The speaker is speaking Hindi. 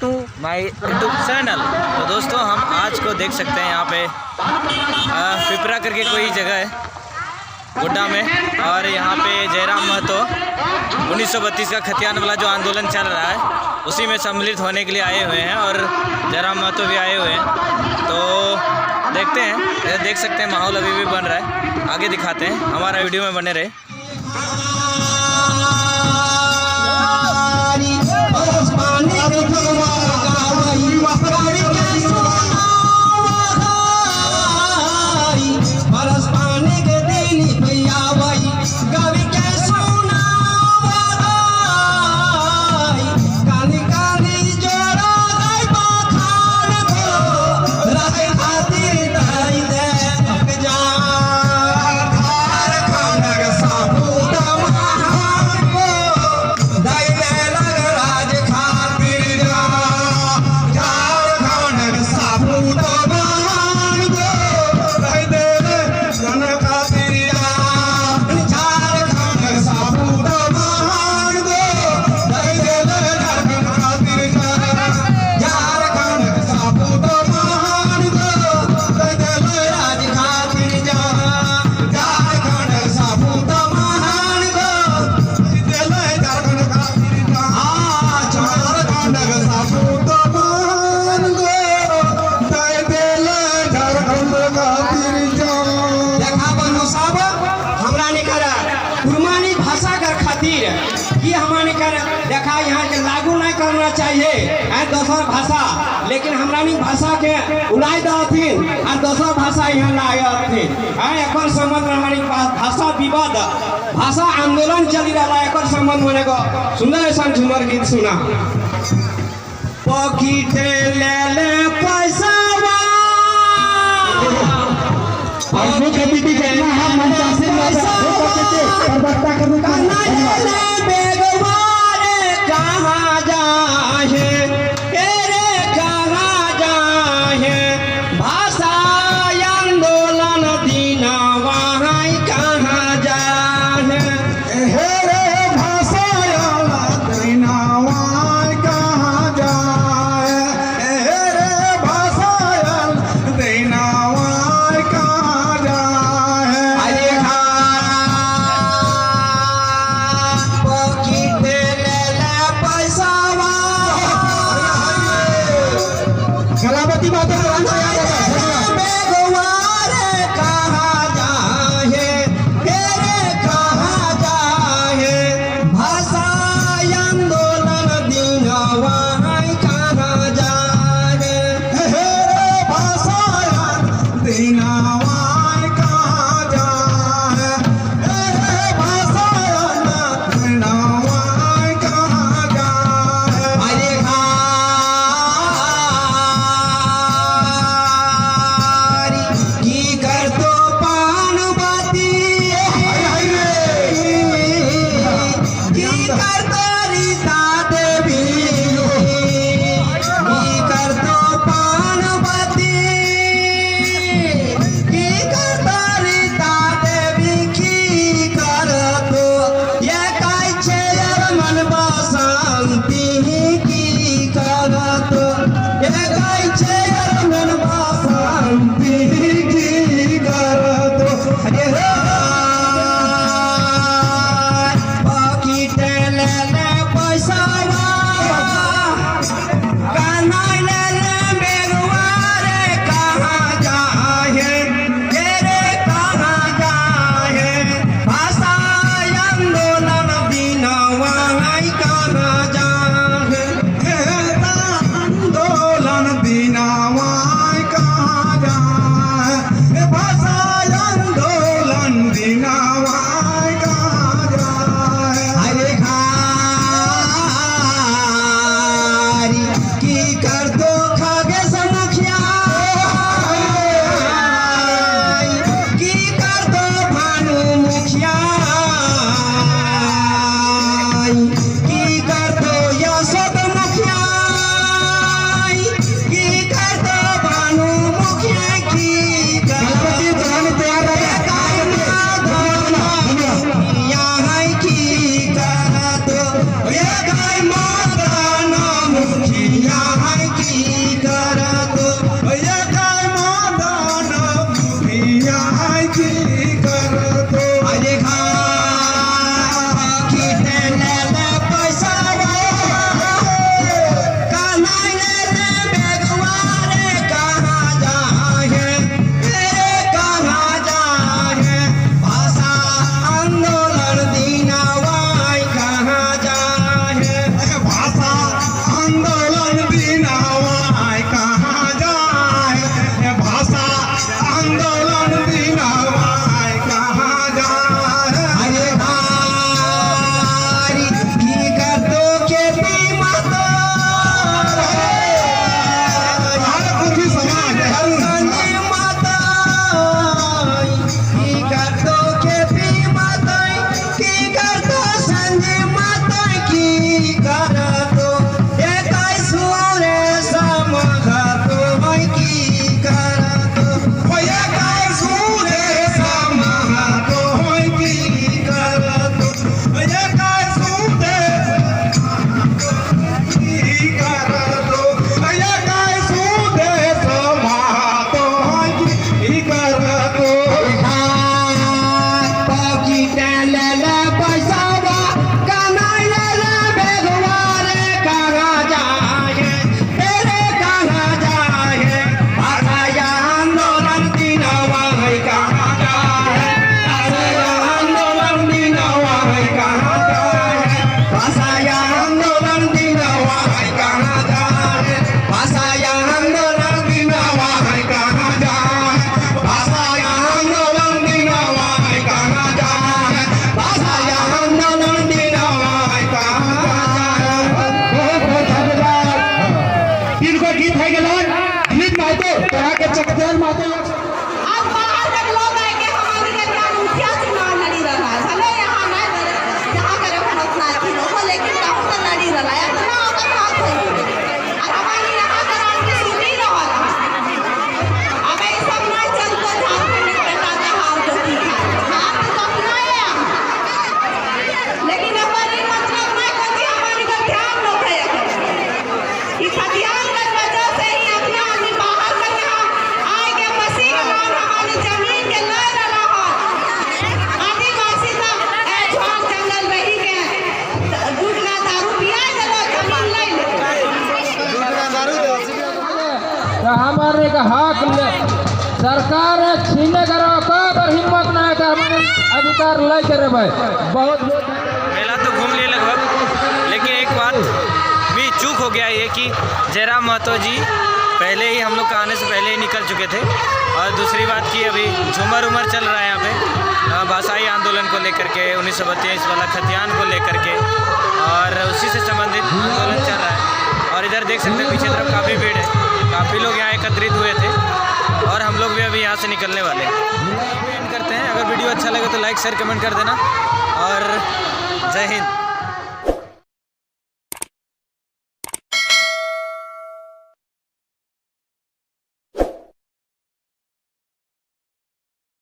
To my YouTube channel. तो दोस्तों हम आज को देख सकते हैं यहाँ पे पिपरा करके कोई जगह है गोड्डा में, और यहाँ पे जयराम महतो 1932 का खतियान वाला जो आंदोलन चल रहा है उसी में सम्मिलित होने के लिए आए हुए हैं, और जयराम महतो भी आए हुए हैं। तो देखते हैं, देख सकते हैं माहौल अभी भी बन रहा है, आगे दिखाते हैं, हमारा वीडियो में बने रहे। कि हमारे कर देखा यहाँ के लागू नहीं करना चाहिए दोसर भाषा, लेकिन हमारी भाषा के उड़ाई दथिन और दोसर भाषा यहाँ लाथिन। एक संबंध में हमारी भाषा विवाद भाषा आंदोलन चली रहा है, एक संबंध में एगो सुंदर ऐसा झूमर गीत सुना। पॉकेट ले ले पैसा कहाँ जाए तेरे कहाँ जाए भाषा आंदोलन दीना वहाँ कहाँ जाए हेरे भाषा दीना वहाँ कहाँ जाए हेरे भाषा दीना वहाँ कहाँ जाए। अरे कलावती माता कहाँ जाए तेरे कहाँ जाए भाषा आंदोलन दीना वहाँ कहाँ जाए हेरे भाषा दीना वहाँ कहाँ जाए हेरे भाषा दीना वहाँ कहाँ जाए। अरे Yeah. को गीत है गेलो दिलीप महतो तोरा के चकदेल महतो आज बाहर तक लोग आए के हमारे के क्या मुखिया चुनाव लड़ी रहा है भले यहाँ ना जहाँ करे उतना अच्छी हो लेकिन गाँव से लड़ी रहा है इतना ओकर हाथ है और हमारी यहाँ करान की सुनी रहा अब ये सब ना चलता झारखंड में बेटा का हाथ होती है हाथ तो अपना है लेकिन हमारी मतलब नहीं करती हमारी का ध्यान लोग है ये खतियान की वजह से ही अपना आदमी बाहर कर यहाँ आए के मसीह नाम हमारी जमीन के ले रहा आदिवासी का झाड़ जंगल रही के दूधना दारू पिया चलो जमीन ले तो हमारे का हक ले सरकार छीने करो कबर हिम्मत ना है हमारे अधिकार ले के रे भाई बहुत मेला तो घूम लिए लगभग, लेकिन एक बात भी चूक हो गया ये कि जयराम महतो जी पहले ही हम लोग का आने से पहले ही निकल चुके थे। और दूसरी बात की अभी झूमर उमर चल रहा है यहाँ पे भाषाई आंदोलन को लेकर के 1932 वाला खतियान को लेकर के, और उसी से संबंधित आंदोलन चल रहा है। और इधर देख सकते हैं पीछे तरफ काफ़ी भीड़ है, काफ़ी लोग यहाँ एकत्रित हुए थे और हम लोग भी अभी यहाँ से निकलने वाले हैं। करते हैं, अगर वीडियो अच्छा लगे तो लाइक शेयर कमेंट कर देना और जय हिंद।